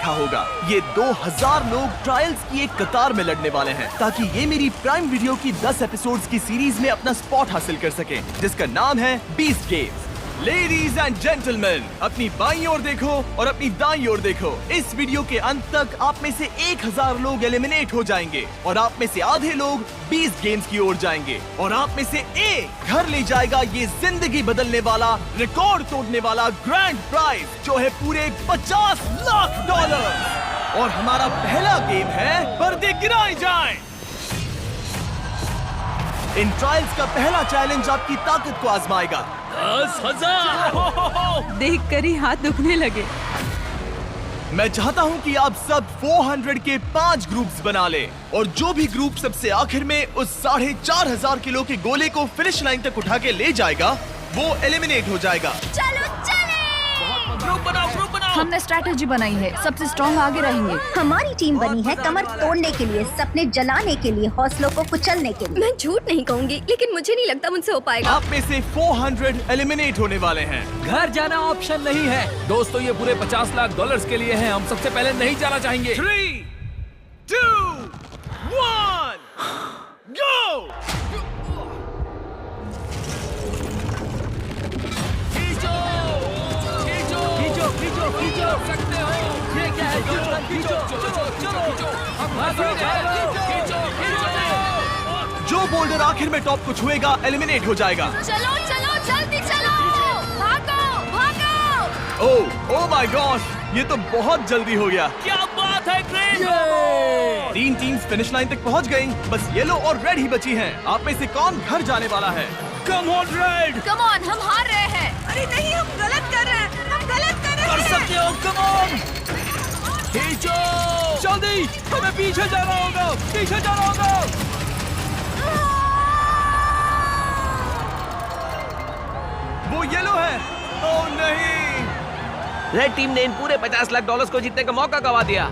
देखा होगा। ये 2000 लोग ट्रायल्स की एक कतार में लड़ने वाले हैं ताकि ये मेरी प्राइम वीडियो की 10 एपिसोड्स की सीरीज में अपना स्पॉट हासिल कर सके, जिसका नाम है beast games. Ladies and gentleman, अपनी बाईं ओर देखो और अपनी दाईं ओर देखो। इस वीडियो के अंत तक आप में से 1000 लोग एलिमिनेट हो जाएंगे और आप में से आधे लोग 20 गेम्स की ओर जाएंगे और आप में से एक घर ले जाएगा ये जिंदगी बदलने वाला, रिकॉर्ड तोड़ने वाला ग्रैंड प्राइज, जो है पूरे 50 लाख डॉलर। और हमारा पहला गेम है पर्दे गिराए जाएं। इन ट्रायल्स का पहला चैलेंज आपकी ताकत को आजमाएगा। 10,000 देखकर ही हाथ दुखने लगे। मैं चाहता हूं कि आप सब 400 के 5 ग्रुप्स बना ले और जो भी ग्रुप सबसे आखिर में उस 4,500 किलो के गोले को फिनिश लाइन तक उठा के ले जाएगा, वो एलिमिनेट हो जाएगा। चलो चले। ग्रुप बनाओ, ग्रुप बनाओ। हमने स्ट्रैटेजी बनाई है, सबसे स्ट्रॉन्ग आगे रहेंगे। हमारी टीम बनी है कमर तोड़ने के लिए, सपने जलाने के लिए, हौसलों को कुचलने के लिए। मैं झूठ नहीं कहूंगी, लेकिन मुझे नहीं लगता मुझसे हो पाएगा। आप में से 400 एलिमिनेट होने वाले हैं। घर जाना ऑप्शन नहीं है दोस्तों, ये पूरे 50 लाख डॉलर्स के लिए है। हम सबसे पहले नहीं जाना चाहेंगे। 3, 2, 1, go! खींचो सकते हो। ये क्या है? खींचो खींचो। जो बोल्डर आखिर में टॉप को छुएगा एलिमिनेट हो जाएगा। चलो चलो जल्दी चलो, भागो भागो। ओह माय गॉश, ये तो बहुत जल्दी हो गया। क्या बात है ग्रेट। 3 टीम्स फिनिश लाइन तक पहुंच गई, बस येलो और रेड ही बची हैं। आप में से कौन घर जाने वाला है? Come on red. Come on, हम हार रहे हैं। अरे नहीं, हम गलत कर रहे हैं, हम गलत कर रहे कर हैं। सकते हो, कम ऑन। खींचो जल्दी, हमें पीछे जाना होगा, पीछे जाना होगा। वो येलो है। ओह नहीं, रेड टीम ने इन पूरे 50 लाख डॉलर्स को जीतने का मौका गवा दिया।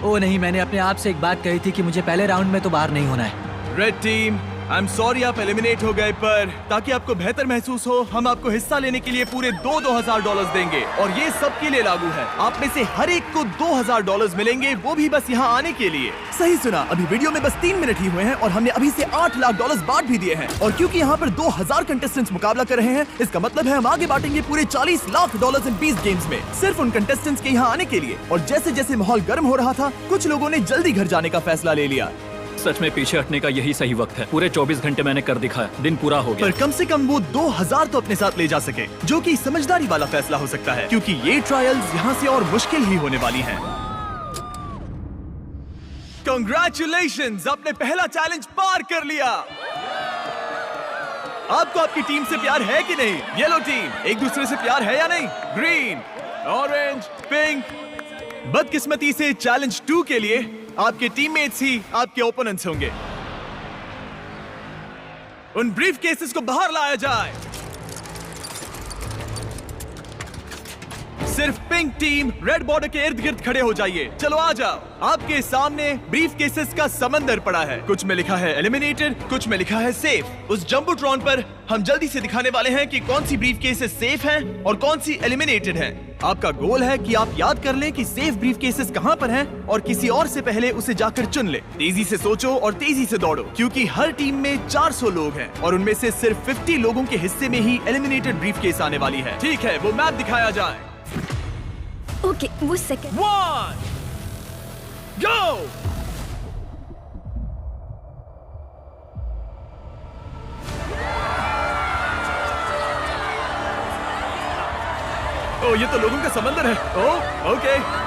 ओ नहीं, मैंने अपने आप से एक बात कही थी कि मुझे पहले राउंड में तो बाहर नहीं होना है। Red team, I am sorry आप एलिमिनेट हो गए, पर ताकि आपको बेहतर महसूस हो, हम आपको हिस्सा लेने के लिए पूरे 2,000 डॉलर्स देंगे और ये सबके लिए लागू है। आप में से हर एक को 2,000 डॉलर्स मिलेंगे, वो भी बस यहाँ आने के लिए। सही सुना, अभी वीडियो में बस 3 मिनट ही हुए हैं और हमने अभी से 8 लाख डॉलर्स बांट भी दिए हैं। और क्योंकि यहाँ पर 2,000 कंटेस्टेंट्स मुकाबला कर रहे हैं, इसका मतलब है हम आगे बांटेंगे पूरे 40 लाख डॉलर्स इन 20 गेम्स में, सिर्फ उन कंटेस्टेंट्स के यहाँ आने के लिए। और जैसे जैसे माहौल गर्म हो रहा था, कुछ लोगों ने जल्दी घर जाने का फैसला ले लिया। सच में पीछे हटने का यही सही वक्त है। पूरे 24 घंटे मैंने कर दिखाया, दिन पूरा हो गया। पर कम से कम वो 2,000 तो अपने साथ ले जा सके, जो कि समझदारी वाला फैसला हो सकता है, क्योंकि ये ट्रायल्स यहाँ से और मुश्किल ही होने वाली हैं। Congratulations, आपने पहला चैलेंज पार कर लिया। आपको आपकी टीम से प्यार है कि नहीं? येलो टीम, एक दूसरे से प्यार है या नहीं? Green, orange, pink. बदकिस्मती से चैलेंज 2 के लिए आपके टीममेट्स ही आपके ओपोनेंट्स होंगे। उन ब्रीफ केसेस को बाहर लाया जाए। सिर्फ पिंक टीम रेड बॉर्डर के इर्द गिर्द खड़े हो जाइए। चलो आ जाओ। आपके सामने ब्रीफ केसेस का समंदर पड़ा है। कुछ में लिखा है एलिमिनेटेड, कुछ में लिखा है सेफ। उस जंबोट्रॉन पर हम जल्दी से दिखाने वाले हैं कि कौन सी ब्रीफ केसेस सेफ हैं और कौन सी एलिमिनेटेड हैं। आपका गोल है कि आप याद कर लें कि सेफ ब्रीफ केसेस कहां पर हैं और किसी और से पहले उसे जाकर चुन ले। तेजी से सोचो और तेजी से दौड़ो, क्योंकि हर टीम में 400 लोग हैं और उनमें से सिर्फ 50 लोगों के हिस्से में ही एलिमिनेटेड ब्रीफ केस आने वाली है। ठीक है, वो मैप दिखाया जाए। ओके, वो सेकंड। 1, go! ओ, ये तो लोगों का समंदर है। ओ, ओके।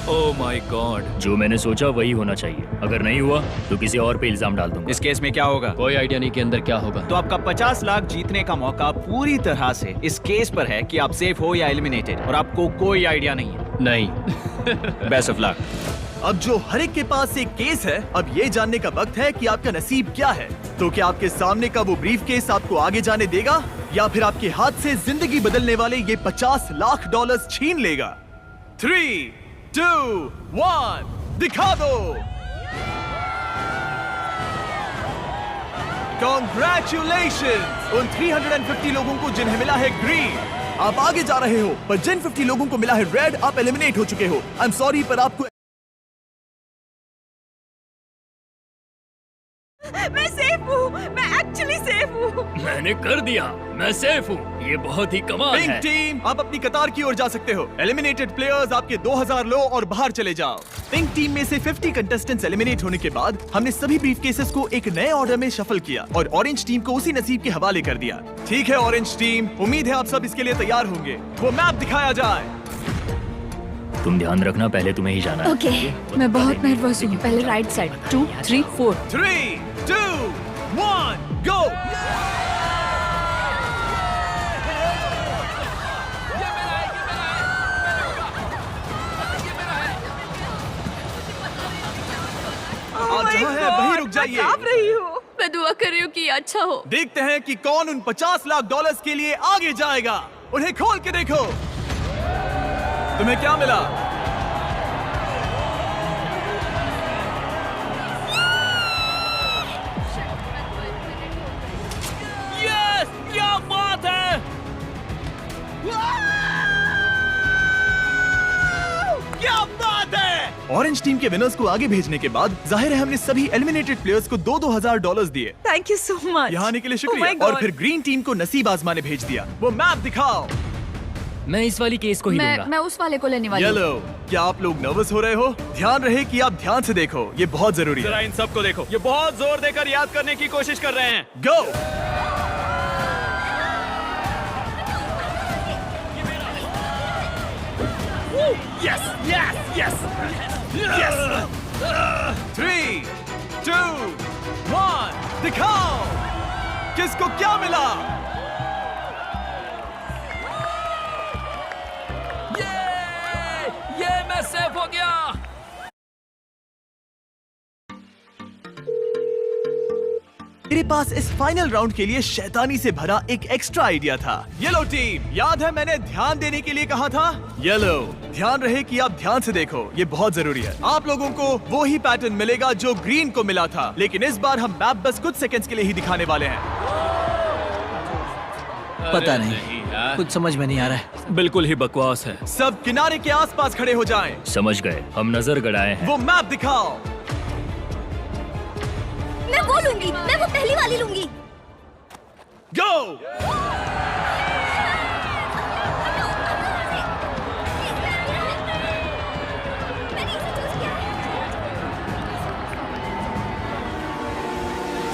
ओह माय गॉड, जो मैंने सोचा वही होना चाहिए। अगर नहीं हुआ तो किसी और पे इल्जाम डाल दूंगा। इस केस में क्या होगा? कोई आइडिया नहीं कि अंदर क्या होगा। तो आपका 50 लाख जीतने का मौका पूरी तरह से इस केस पर है कि आप सेफ हो या एलिमिनेटेड, और आपको कोई आइडिया नहीं है। नहीं। Best of luck. अब जो हर एक के पास एक केस है, अब ये जानने का वक्त है कि आपका नसीब क्या है। तो क्या आपके सामने का वो ब्रीफ केस आपको आगे जाने देगा या फिर आपके हाथ से जिंदगी बदलने वाले ये 50 लाख डॉलर्स छीन लेगा? 3, 2, 1, दिखा दो। Congratulations उन 350 लोगों को जिन्हें मिला है ग्रीन। आप आगे जा रहे हो, पर जिन 50 लोगों को मिला है रेड, आप एलिमिनेट हो चुके हो। आई एम सॉरी, पर आपको मैं सेफ हूँ, मैं एक्चुअली सेफ हूँ। मैंने कर दिया, मैं सेफ हूँ। ये बहुत ही कमाल पिंक है। टीम, आप अपनी कतार की ओर जा सकते हो। एलिमिनेटेड प्लेयर्स आपके 2000 लो और बाहर चले जाओ। पिंक टीम में से 50 कंटेस्टेंट्स एलिमिनेट होने के बाद हमने सभी ब्रीफकेसेस को एक नए ऑर्डर में शफल किया और ऑरेंज टीम को उसी नसीब के हवाले कर दिया। ठीक है ऑरेंज टीम, उम्मीद है आप सब इसके लिए तैयार होंगे। वो मैप दिखाया जाए। तुम ध्यान रखना, पहले तुम्हें ही जाना है। ओके। मैं बहुत नर्वस हूँ। पहले राइट साइड 2 3 4। 3, 2, 1, go! आप जहाँ हैं वहीं रुक जाइए। मैं कांप रही हूँ। मैं दुआ कर रही हूँ कि ये अच्छा हो। देखते हैं कि कौन उन 50 लाख डॉलर्स के लिए आगे जाएगा। उन्हें खोल के देखो। तुम्हें क्या मिला? यस, क्या बात है। क्या बात है! ऑरेंज टीम के विनर्स को आगे भेजने के बाद जाहिर है हमने सभी एलिमिनेटेड प्लेयर्स को 2-2000 डॉलर्स दिए। Thank you so much. यहाँ आने के लिए Oh my शुक्रिया। God. और फिर ग्रीन टीम को नसीब आजमाने भेज दिया। वो मैप दिखाओ। मैं इस वाली केस को ही लूंगा। मैं उस वाले को लेने वाली हूँ। येलो, क्या आप लोग नर्वस हो रहे हो? ध्यान रहे कि आप ध्यान से देखो, ये बहुत जरूरी जरा है। इन सबको देखो, ये बहुत जोर देकर याद करने की कोशिश कर रहे हैं। Go! Yes yes yes yes. 3, 2, 1, दिखाओ किसको क्या मिला। ये मैं सेफ हो गया। मेरे पास इस फाइनल राउंड के लिए शैतानी से भरा एक एक्स्ट्रा आइडिया था। येलो टीम, याद है मैंने ध्यान देने के लिए कहा था? येलो, ध्यान रहे कि आप ध्यान से देखो, ये बहुत जरूरी है। आप लोगों को वो ही पैटर्न मिलेगा जो ग्रीन को मिला था, लेकिन इस बार हम मैप बस कुछ सेकंड्स के लिए ही दिखाने वाले हैं। पता नहीं, कुछ समझ में नहीं आ रहा है। बिल्कुल ही बकवास है। सब किनारे के आसपास खड़े हो जाएं। समझ गए, हम नजर गड़ाए हैं। वो मैप दिखाओ। मैं वो लूंगी, मैं वो पहली वाली लूंगी। गो!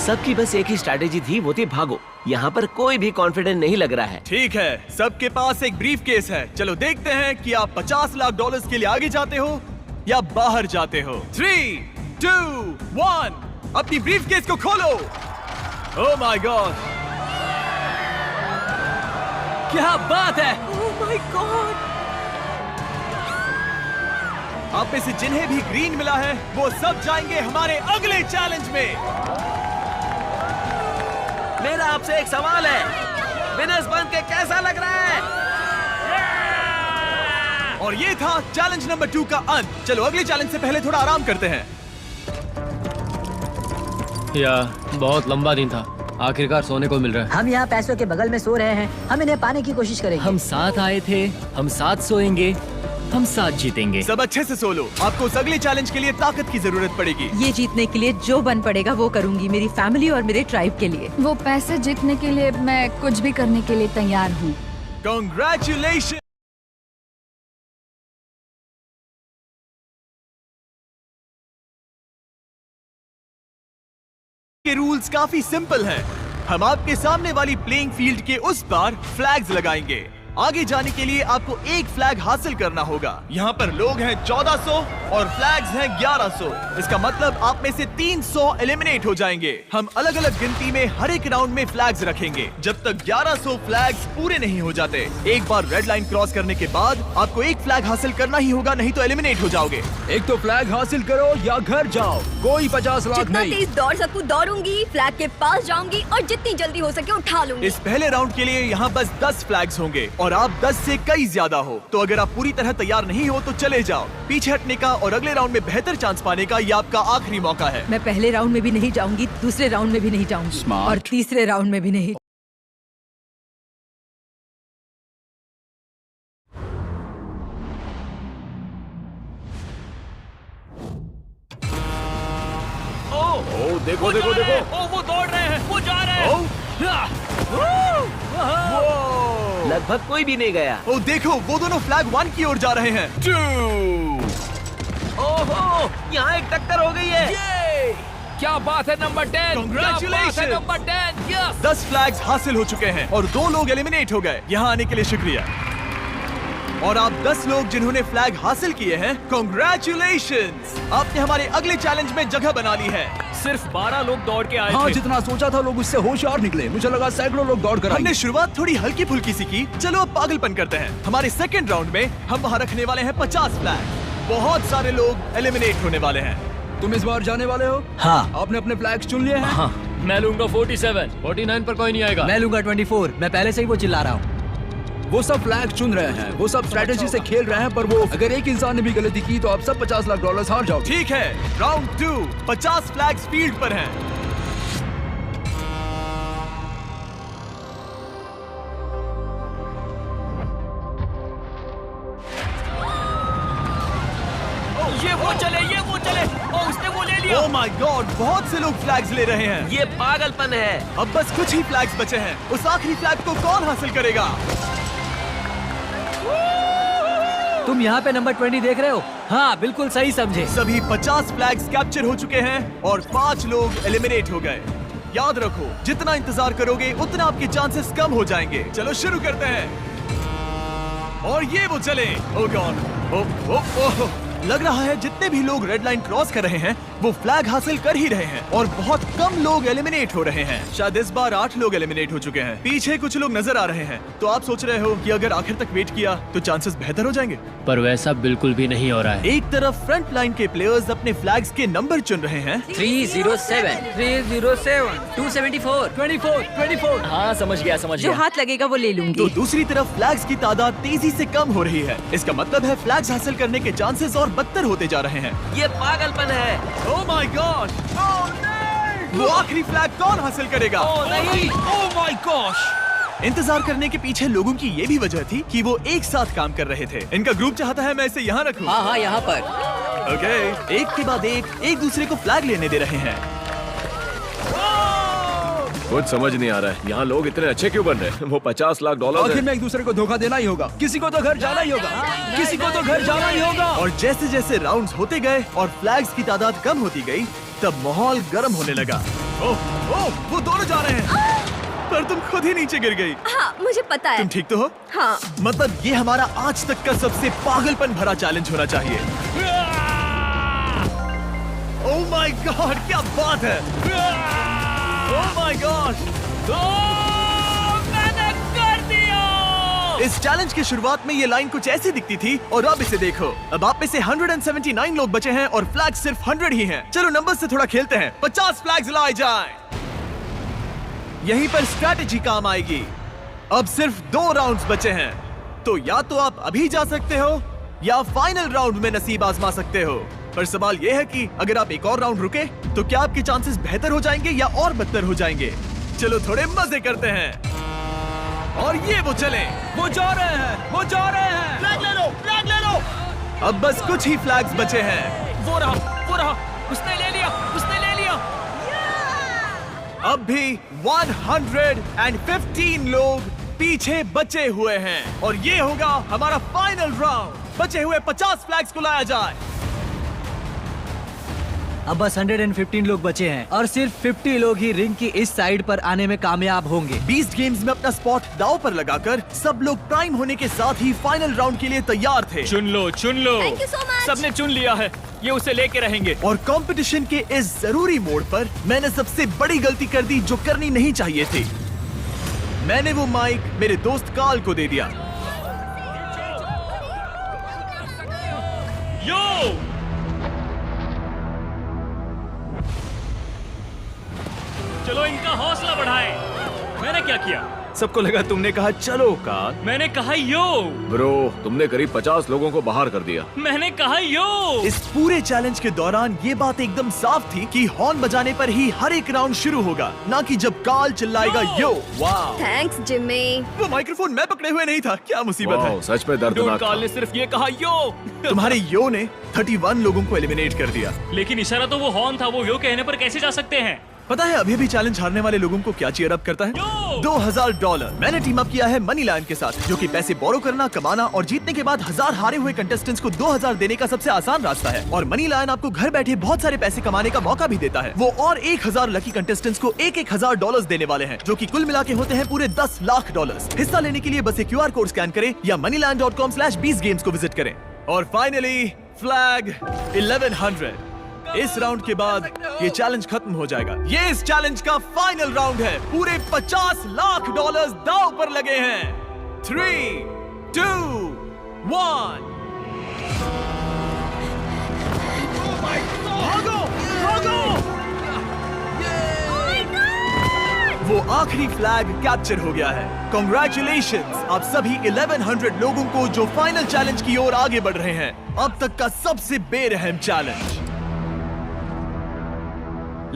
सबकी बस एक ही स्ट्रैटेजी थी, वो थी भागो। यहाँ पर कोई भी कॉन्फिडेंट नहीं लग रहा है। ठीक है, सबके पास एक ब्रीफ केस है। चलो देखते हैं कि आप 50 लाख डॉलर्स के लिए आगे जाते हो या बाहर जाते हो। 3, 2, 1, अपनी ब्रीफ केस को खोलो। ओह माय गॉड, क्या बात है। Oh my God. आप में से जिन्हें भी ग्रीन मिला है वो सब जाएंगे हमारे अगले चैलेंज में। मेरा आपसे एक सवाल है, विनर्स बन के कैसा लग रहा है? और ये था चैलेंज नंबर 2 का अंत। चलो अगले चैलेंज से पहले थोड़ा आराम करते हैं। बहुत लंबा दिन था, आखिरकार सोने को मिल रहा है। हम यहाँ पैसों के बगल में सो रहे हैं, हम इन्हें पाने की कोशिश करेंगे। हम साथ आए थे, हम साथ सोएंगे, हम साथ जीतेंगे। सब अच्छे से सो लो, आपको उस अगले चैलेंज के लिए ताकत की जरूरत पड़ेगी। ये जीतने के लिए जो बन पड़ेगा वो करूंगी, मेरी फैमिली और मेरे ट्राइब के लिए। वो पैसे जीतने के लिए मैं कुछ भी करने के लिए तैयार हूँ। Congratulations! के रूल्स काफी सिंपल हैं। हम आपके सामने वाली प्लेइंग फील्ड के उस पार फ्लैग्स लगाएंगे। आगे जाने के लिए आपको एक फ्लैग हासिल करना होगा। यहाँ पर लोग हैं 1400 और फ्लैग्स हैं 1100। इसका मतलब आप में से 300 एलिमिनेट हो जाएंगे। हम अलग अलग गिनती में हर एक राउंड में फ्लैग्स रखेंगे जब तक 1100 फ्लैग्स पूरे नहीं हो जाते। एक बार रेड लाइन क्रॉस करने के बाद आपको एक फ्लैग हासिल करना ही होगा, नहीं तो एलिमिनेट हो जाओगे। एक तो फ्लैग हासिल करो या घर जाओ, कोई 50 लाख जितना नहीं। तेज दौड़ सकूं दौड़ूंगी, फ्लैग के पास जाऊंगी और जितनी जल्दी हो सके उठा लूंगी। इस पहले राउंड के लिए यहाँ बस 10 फ्लैग्स होंगे। और आप 10 से कई ज्यादा हो। तो अगर आप पूरी तरह तैयार नहीं हो तो चले जाओ। पीछे हटने का और अगले राउंड में बेहतर चांस पाने का ये आपका आखिरी मौका है। मैं पहले राउंड में भी नहीं जाऊंगी, दूसरे राउंड में भी नहीं जाऊंगी Smart. और तीसरे राउंड में भी नहीं। ओ देखो देखो देखो। ओ वो दौड़ रहे हैं, वो जा रहे हैं। लगभग कोई भी नहीं गया। ओ देखो, वो दोनों फ्लैग 1 की ओर जा रहे हैं। 2 ओहो, यहाँ एक टक्कर हो गई है। क्या बात है number 10। Congratulations. Number 10। Yes. 10 flags हासिल हो चुके हैं और 2 लोग एलिमिनेट हो गए। यहाँ आने के लिए शुक्रिया। और आप 10 लोग जिन्होंने फ्लैग हासिल किए हैं, कांग्रेचुलेशंस! आपने हमारे अगले चैलेंज में जगह बना ली है। सिर्फ 12 लोग दौड़ के आए हाँ, थे। जितना सोचा था लोग उससे होशियार निकले। मुझे लगा सैकड़ों लोग दौड़ कर हमने आएंगे। शुरुआत थोड़ी हल्की फुल्की सी की। चलो अब पागलपन करते हैं। हमारे सेकंड राउंड में हम वहाँ रखने वाले हैं 50 फ्लैग। बहुत सारे लोग एलिमिनेट होने वाले हैं। तुम इस बार जाने वाले हो? हाँ। आपने अपने फ्लैग्स चुन लिए हैं? हाँ, मैं लूंगा 47, 49 पर कोई नहीं आएगा। मैं लूंगा 24। मैं पहले से ही वो चिल्ला रहा हूँ। वो सब फ्लैग चुन रहे हैं, वो सब स्ट्रेटेजी से खेल रहे हैं, पर वो अगर एक इंसान ने भी गलती की तो आप सब $50 लाख हार जाओगे। ठीक है, राउंड 2, 50 फ्लैग्स फील्ड पर हैं। ये वो चले। ओ उसने वो ले लिया। ओह माय गॉड, बहुत से लोग फ्लैग्स ले रहे हैं। ये पागलपन है। अब बस कुछ ही फ्लैग्स बचे हैं। उस आखिरी फ्लैग को कौन हासिल करेगा? तुम यहाँ पे नंबर 20 देख रहे हो? हाँ, बिल्कुल सही समझे। सभी 50 फ्लैग्स कैप्चर हो चुके हैं और 5 लोग एलिमिनेट हो गए। याद रखो, जितना इंतजार करोगे उतना आपके चांसेस कम हो जाएंगे। चलो शुरू करते हैं। और ये वो चले। ओह गॉड, लग रहा है जितने भी लोग रेड लाइन क्रॉस कर रहे हैं वो फ्लैग हासिल कर ही रहे हैं और बहुत कम लोग एलिमिनेट हो रहे हैं। शायद इस बार 8 लोग एलिमिनेट हो चुके हैं। पीछे कुछ लोग नजर आ रहे हैं। तो आप सोच रहे हो कि अगर आखिर तक वेट किया तो चांसेस बेहतर हो जाएंगे। पर वैसा बिल्कुल भी नहीं हो रहा है। एक तरफ फ्रंट लाइन के प्लेयर्स अपने फ्लैग्स के नंबर चुन रहे हैं। 307, 307, 274, 24, 24। हाँ, समझ गया। जो हाथ लगेगा वो ले तो लूंगी। दूसरी तरफ फ्लैग्स की तादाद तेजी से कम हो रही है। इसका मतलब है फ्लैग्स हासिल करने के चांसेस और बदतर होते जा रहे हैं। ये पागलपन है। Oh my God! वो आखिरी फ्लैग कौन हासिल करेगा? नहीं। Oh my gosh. इंतजार करने के पीछे लोगों की ये भी वजह थी कि वो एक साथ काम कर रहे थे। इनका ग्रुप चाहता है मैं इसे यहाँ रखूं। हाँ, यहाँ पर। ओके, एक के बाद एक दूसरे को फ्लैग लेने दे रहे हैं। कुछ समझ नहीं आ रहा है, यहाँ लोग इतने अच्छे क्यों बन रहे हैं? वो $50 लाख आखिर में एक दूसरे को धोखा देना ही होगा। किसी को तो घर जाना ही होगा। किसी को तो घर जाना ही होगा। और जैसे जैसे राउंड्स होते गए और फ्लैग्स की तादाद कम होती गई, तब माहौल गर्म होने लगा। ओह, वो दोनों जा रहे हैं। पर तुम खुद ही नीचे गिर गई। हाँ, मुझे पता है। तुम ठीक तो हो? हाँ। मतलब ये हमारा आज तक का सबसे पागलपन भरा चैलेंज होना चाहिए। ओह माय गॉड, क्या बात है! Oh my God! मैंने कर दिया। इस चैलेंज की शुरुआत में ये लाइन कुछ ऐसी दिखती थी और अब इसे देखो। अब आप में से 179 लोग बचे हैं और फ्लैग सिर्फ 100 ही हैं। चलो नंबर से थोड़ा खेलते हैं। 50 फ्लैग्स लाए जाएं। यहीं पर स्ट्रैटेजी काम आएगी। अब सिर्फ 2 राउंड्स बचे हैं, तो या तो आप अभी जा सकते हो या फाइनल राउंड में नसीब आजमा सकते हो। पर सवाल यह है कि अगर आप एक और राउंड रुके तो क्या आपके चांसेस बेहतर हो जाएंगे या और बदतर हो जाएंगे। चलो थोड़े मजे करते हैं। और ये वो चले, वो जा रहे हैं। फ्लैग ले लो। अब बस कुछ ही फ्लैग्स बचे हैं। वो रहा। उसने ले लिया। अब भी 115 लोग पीछे बचे हुए हैं और ये होगा हमारा फाइनल राउंड। बचे हुए 50 फ्लैग्स को लाया जाए। अब बस 115 लोग बचे हैं और सिर्फ 50 लोग ही रिंग की इस साइड पर आने में कामयाब होंगे। बीस्ट गेम्स में अपना स्पॉट दांव पर लगाकर सब लोग प्राइम होने के साथ ही फाइनल राउंड के लिए तैयार थे। चुन लो। Thank you so much. सबने चुन लिया है, ये उसे लेके रहेंगे। और कंपटीशन के इस जरूरी मोड़ पर मैंने सबसे बड़ी गलती कर दी जो करनी नहीं चाहिए थी। मैंने वो माइक मेरे दोस्त कार्ल को दे दिया। यो! चलो इनका हौसला बढ़ाएं। मैंने क्या किया? सबको लगा तुमने कहा चलो कार्ल। मैंने कहा यो। ब्रो, तुमने करीब 50 लोगों को बाहर कर दिया। मैंने कहा यो। इस पूरे चैलेंज के दौरान ये बात एकदम साफ थी कि हॉर्न बजाने पर ही हर एक राउंड शुरू होगा, ना कि जब कार्ल चिल्लाएगा यो। वाह, थैंक्स जिम्मी। वो माइक्रोफोन मैं पकड़े हुए नहीं था, क्या मुसीबत है। वाह, सच में डूड, दर्दनाक कार्ल था। ने सिर्फ ये कहा यो। तुम्हारे यो ने 31 लोगों को एलिमिनेट कर दिया। लेकिन इशारा तो वो हॉर्न था, वो यो कहने पर कैसे जा सकते हैं? पता है अभी भी चैलेंज हारने वाले लोगों को क्या चीयर अप करता है? $2000। मैंने टीम अप किया है मनी लायन के साथ, जो कि पैसे बोरो करना, कमाना और जीतने के बाद 1000 हारे हुए कंटेस्टेंट्स को 2000 देने का सबसे आसान रास्ता है। और मनी लायन आपको घर बैठे बहुत सारे पैसे कमाने का मौका भी देता है। वो और 1000 लकी कंटेस्टेंट्स को $1000 देने वाले हैं, जो कि कुल मिला के होते हैं पूरे $10 लाख। हिस्सा लेने के लिए बस एक QR कोड स्कैन करें या moneyland.com/20games को विजिट करें। और फाइनली फ्लैग 1100। इस राउंड के बाद ये चैलेंज खत्म हो जाएगा। ये इस चैलेंज का फाइनल राउंड है। पूरे $50 लाख दांव पर लगे हैं। 3, 2, 1। भागो, भागो! वो आखिरी फ्लैग कैप्चर हो गया है। Congratulations आप सभी 1100 लोगों को जो फाइनल चैलेंज की ओर आगे बढ़ रहे हैं। अब तक का सबसे बेरहम चैलेंज।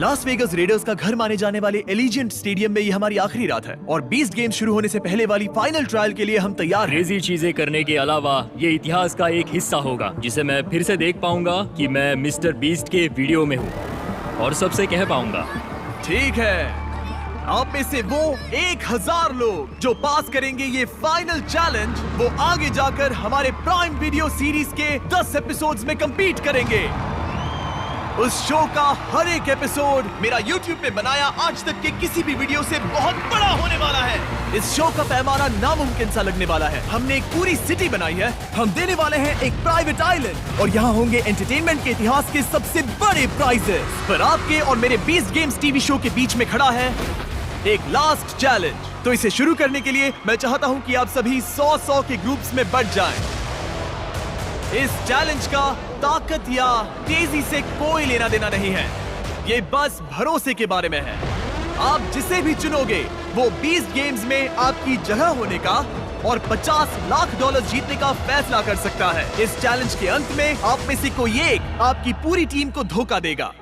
लास वेगस रेडर्स का घर माने जाने वाले एलिजेंट स्टेडियम में ये हमारी आखिरी रात है और बीस्ट गेम शुरू होने से पहले वाली फाइनल ट्रायल के लिए हम तैयार हैं। क्रेजी चीजें करने के अलावा ये इतिहास का एक हिस्सा होगा जिसे मैं फिर से देख पाऊंगा कि मैं मिस्टर बीस्ट के वीडियो में हूँ और सबसे कह पाऊंगा। ठीक है, आप में से वो 1000 लोग जो पास करेंगे ये फाइनल चैलेंज, वो आगे जाकर हमारे प्राइम वीडियो सीरीज के 10 एपिसोड्स में compete करेंगे। उस शो का हर एक एपिसोड मेरा YouTube पे बनाया आज तक के किसी भी वीडियो से बहुत बड़ा होने वाला है। इस शो का पैमाना नामुमकिन सा लगने वाला है। हमने एक पूरी सिटी बनाई है। हम देने वाले हैं एक प्राइवेट आइलैंड और यहाँ होंगे एंटरटेनमेंट के इतिहास के सबसे बड़े प्राइजेस। पर आपके और मेरे बीस्ट गेम्स टीवी शो के बीच में खड़ा है एक लास्ट चैलेंज। तो इसे शुरू करने के लिए मैं चाहता हूँ कि आप सभी 100 के ग्रुप्स में बंट जाएं। इस चैलेंज का ताकत या तेजी से कोई लेना देना नहीं है, ये बस भरोसे के बारे में है। आप जिसे भी चुनोगे वो बीस्ट गेम्स में आपकी जगह होने का और $50 लाख जीतने का फैसला कर सकता है। इस चैलेंज के अंत में आप में से कोई एक आपकी पूरी टीम को धोखा देगा।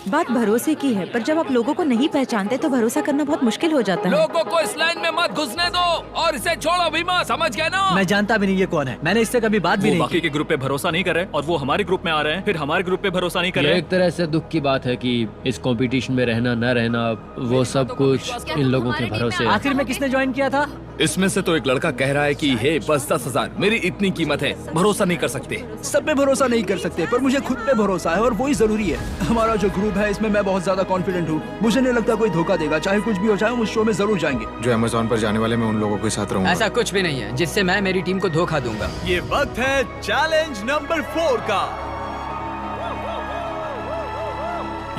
बात भरोसे की है, पर जब आप लोगों को नहीं पहचानते तो भरोसा करना बहुत मुश्किल हो जाता है। लोगों को इस लाइन में मत घुसने दो और इसे छोड़ो भी मत, समझ गए ना? मैं जानता भी नहीं ये कौन है, मैंने इससे कभी बात भी नहीं बाकी के ग्रुप पे भरोसा नहीं कर रहे और वो हमारे ग्रुप में आ रहे हैं, फिर हमारे ग्रुप पे भरोसा नहीं कर ये रहे। एक तरह से दुख की बात है कि इस कंपटीशन में रहना न रहना वो सब कुछ इन लोगों के भरोसे है। आखिर में किसने ज्वाइन किया था? इसमें से तो एक लड़का कह रहा है कि हे बस 10,000 मेरी इतनी कीमत है, भरोसा नहीं कर सकते। सब पे भरोसा नहीं कर सकते, पर मुझे खुद पे भरोसा है और वही जरूरी है। हमारा जो ग्रुप है इसमें मैं बहुत ज्यादा कॉन्फिडेंट हूँ। मुझे नहीं लगता कोई धोखा देगा, चाहे कुछ भी हो जाए हम उस शो में जरूर जाएंगे। जो अमेज़न पर जाने वाले मैं उन लोगों के साथ रहूंगा। ऐसा कुछ भी नहीं है जिससे मैं मेरी टीम को धोखा दूंगा। ये वक्त है चैलेंज नंबर 4 का।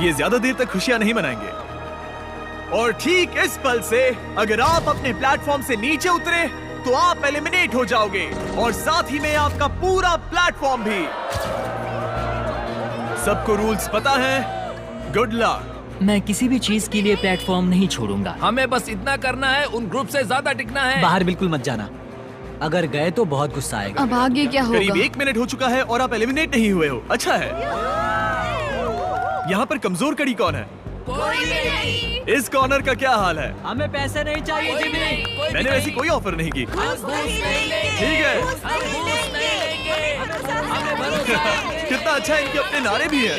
ये ज्यादा देर तक खुशियां नहीं मनाएंगे और ठीक इस पल से अगर आप अपने प्लेटफॉर्म से नीचे उतरे तो आप एलिमिनेट हो जाओगे और साथ ही में आपका पूरा प्लेटफॉर्म भी। सबको रूल्स पता है? Good luck. मैं किसी भी चीज के लिए प्लेटफॉर्म नहीं छोड़ूंगा। हमें बस इतना करना है, उन ग्रुप से ज्यादा टिकना है। बाहर बिल्कुल मत जाना, अगर गए तो बहुत गुस्सा आएगा। अब आगे क्या होगा? करीब 1 मिनट हो चुका है और आप एलिमिनेट नहीं हुए हो। अच्छा है। यहाँ पर कमजोर कड़ी कौन है? इस कॉर्नर का क्या हाल है? हमें पैसे नहीं चाहिए जिम्मी। मैंने वैसी कोई ऑफर नहीं की। ठीक है। कितना अच्छा है, इनके अपने नारे भी हैं।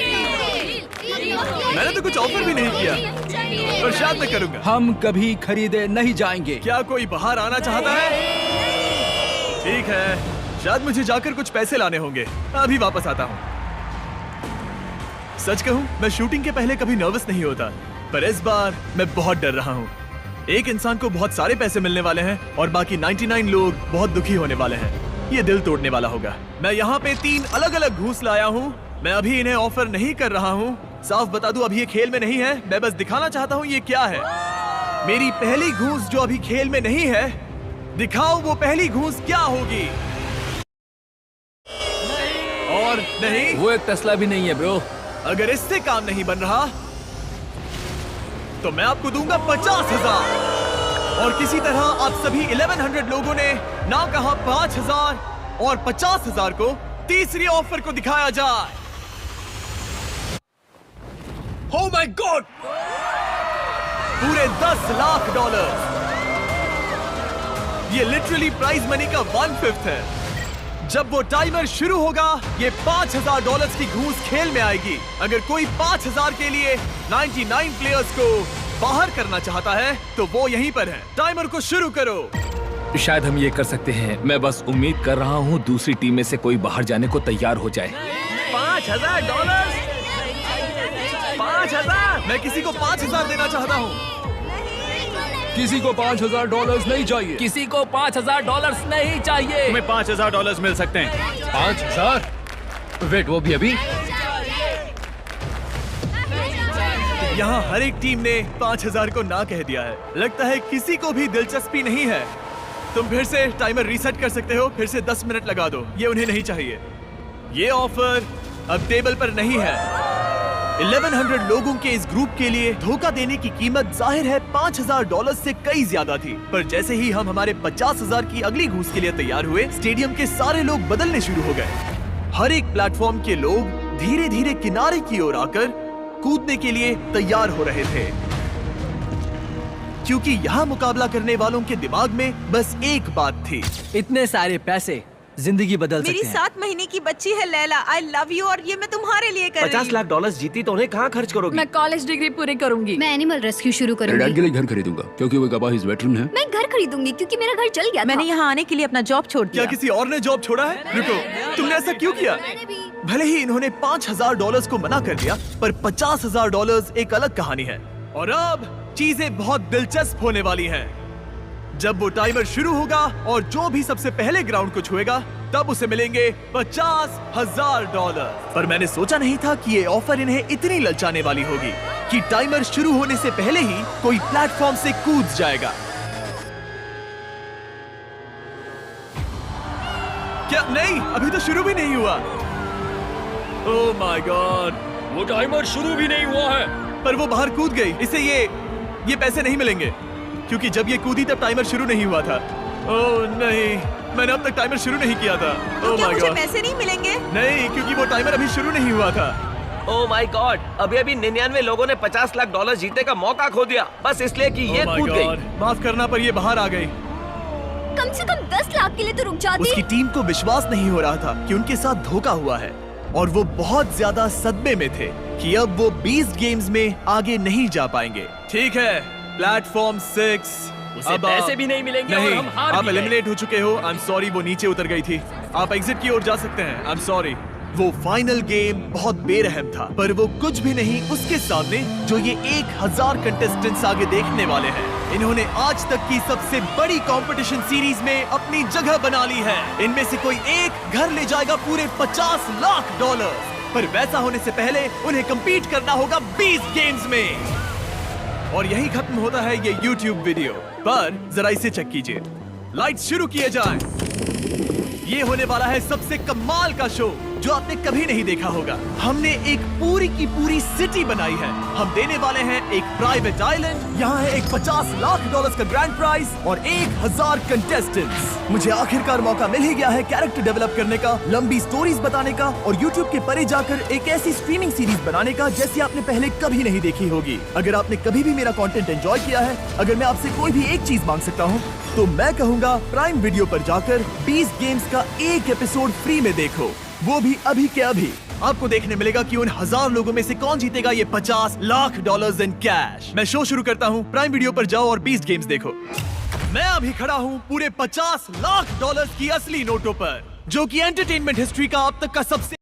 मैंने तो कुछ ऑफर भी नहीं किया, पर शायद मैं करूंगा। हम कभी खरीदे नहीं जाएंगे। क्या कोई बाहर आना चाहता है? ठीक है, शायद मुझे जाकर कुछ पैसे लाने होंगे। अभी वापस आता हूँ। सच कहूँ मैं शूटिंग के पहले कभी नर्वस नहीं होता, पर इस बार मैं बहुत डर रहा हूँ। एक इंसान को बहुत सारे पैसे मिलने वाले हैं और बाकी 99 लोग बहुत दुखी होने वाले हैं। ये दिल तोड़ने वाला होगा। मैं यहाँ पे 3 अलग अलग घूस लाया हूँ। मैं अभी इन्हें ऑफर नहीं कर रहा हूँ। साफ बता दूं, अभी ये खेल में नहीं है। मैं बस दिखाना चाहता हूँ ये क्या है। मेरी पहली घूस जो अभी खेल में नहीं है, दिखाओ वो पहली घूस क्या होगी। और नहीं, वो एक टेस्ला भी नहीं है ब्रो। अगर इससे काम नहीं बन रहा तो मैं आपको दूंगा 50,000। और किसी तरह आप सभी 1100 लोगों ने ना कहा 5000 और 50,000 को तीसरी ऑफर को दिखाया जाए। Oh my God! पूरे $10 लाख। ये लिटरली प्राइज मनी का 1/5 है। जब वो टाइमर शुरू होगा ये $5,000 की घूस खेल में आएगी। अगर कोई 5,000 के लिए 99 प्लेयर्स को बाहर करना चाहता है तो वो यहीं पर है। टाइमर को शुरू करो। शायद हम ये कर सकते हैं। मैं बस उम्मीद कर रहा हूँ दूसरी टीम में से कोई बाहर जाने को तैयार हो जाए। $5,000। 5,000। मैं किसी को 5,000 देना चाहता हूँ। किसी को $5,000 नहीं चाहिए। किसी को $5,000 नहीं चाहिए। तुम्हें $5,000 मिल सकते हैं। 5,000? वेट, वो भी अभी? यहाँ हर एक टीम ने 5,000 को ना कह दिया है। लगता है किसी को भी दिलचस्पी नहीं है। तुम फिर से टाइमर रीसेट कर सकते हो, फिर से 10 मिनट लगा दो। ये उन्हें नहीं चाहिए। ये ऑफर अब टेबल पर नहीं है। 1100 लोगों के इस ग्रुप के लिए धोखा देने की कीमत जाहिर है $5,000 से कई ज्यादा थी। पर जैसे ही हम हमारे 50,000 की अगली घूस के लिए तैयार हुए, स्टेडियम के सारे लोग बदलने शुरू हो गए। हर एक प्लेटफॉर्म के लोग धीरे धीरे किनारे की ओर आकर कूदने के लिए तैयार हो रहे थे, क्योंकि यहाँ मुकाबला करने वालों के दिमाग में बस एक बात थी। इतने सारे पैसे जिंदगी बदल मेरी सकते हैं। 7 महीने की बच्ची है लैला, आई लव यू, और ये मैं तुम्हारे लिए कर रही हूँ। $50 लाख जीती तो उन्हें कहाँ खर्च करोगी? मैं कॉलेज डिग्री पूरी करूंगी। मैं एनिमल रेस्क्यू शुरू डैड करूंगी। के लिए घर खरीदूंगा क्योंकि वो गवाह इस वेटरन है। मैं घर खरीदूंगी क्योंकि मेरा घर जल गया था। मैंने यहाँ आने के लिए अपना जॉब छोड़ दिया। क्या किसी और ने जॉब छोड़ा है? रुको, तुमने ऐसा क्यों किया? भले ही इन्होंने $5,000 को मना कर दिया, पर $50,000 एक अलग कहानी है। और अब चीजें बहुत दिलचस्प होने वाली हैं। जब वो टाइमर शुरू होगा और जो भी सबसे पहले ग्राउंड को छुएगा तब उसे मिलेंगे $50,000। पर मैंने सोचा नहीं था कि ये ऑफर इन्हें इतनी ललचाने वाली होगी कि टाइमर शुरू होने से पहले ही कोई प्लेटफॉर्म से कूद जाएगा। क्या? नहीं, अभी तो शुरू भी नहीं हुआ। ओह माय गॉड, वो टाइमर शुरू भी नहीं हुआ है। पर वो बाहर कूद गई। इसे ये पैसे नहीं मिलेंगे क्योंकि जब ये कूदी तब टाइमर शुरू नहीं हुआ था। ओह नहीं, मैंने अब तक टाइमर शुरू नहीं किया था। तो ओह क्या माय मुझे गॉड, पैसे नहीं मिलेंगे? नहीं, क्योंकि वो टाइमर अभी शुरू नहीं हुआ था। ओह माय गॉड, अभी 99 लोगों ने $50 लाख जीतने का मौका खो दिया बस इसलिए कि ये Oh my कूद God, गई। माफ करना पर ये बाहर आ गई। कम से कम 10 लाख के लिए तो रुक जाती। उसकी टीम को विश्वास नहीं हो रहा था कि उनके साथ धोखा हुआ है और वो बहुत ज्यादा सदमे में थे कि अब वो 20 गेम्स में आगे नहीं जा पाएंगे। ठीक है, प्लेटफॉर्म 6 उसे पैसे भी नहीं मिलेंगे और हम हार आप भी गए। एलिमिनेट हो चुके हो। आई एम सॉरी, वो नीचे उतर गई थी। आप एग्जिट की ओर जा सकते हैं। I am sorry. वो फाइनल गेम बहुत बेरहम था, पर वो कुछ भी नहीं उसके सामने जो ये 1000 कंटेस्टेंट्स आगे देखने वाले हैं। इन्होंने आज तक की सबसे बड़ी कंपटीशन सीरीज में अपनी जगह बना ली है। इनमें से कोई एक घर ले जाएगा पूरे $50 लाख। पर वैसा होने से पहले उन्हें compete करना होगा 20 गेम्स में। और यही खत्म होता है ये YouTube वीडियो। पर जरा इसे चेक कीजिए। लाइट्स शुरू किए जाएं। ये होने वाला है सबसे कमाल का शो जो आपने कभी नहीं देखा होगा। हमने एक पूरी की पूरी सिटी बनाई है। हम देने वाले हैं एक प्राइवेट आइलैंड। यहाँ है एक $50 लाख का ग्रैंड प्राइज और 1000 कंटेस्टेंट्स। मुझे आखिरकार मौका मिल ही गया है कैरेक्टर डेवलप करने का, लंबी स्टोरीज बताने का और YouTube के परे जाकर एक ऐसी स्ट्रीमिंग सीरीज बनाने का जैसी आपने पहले कभी नहीं देखी होगी। अगर आपने कभी भी मेरा कंटेंट एंजॉय किया है, अगर मैं आपसे कोई भी एक चीज मांग सकता हूँ तो मैं कहूँगा प्राइम वीडियो पर जाकर 20 गेम्स का एक एपिसोड फ्री में देखो, वो भी अभी के अभी। आपको देखने मिलेगा कि उन 1000 लोगों में से कौन जीतेगा ये $50 लाख इन कैश। मैं शो शुरू करता हूँ। प्राइम वीडियो पर जाओ और 20 गेम्स देखो। मैं अभी खड़ा हूँ पूरे $50 लाख की असली नोटों पर, जो कि एंटरटेनमेंट हिस्ट्री का अब तक का सबसे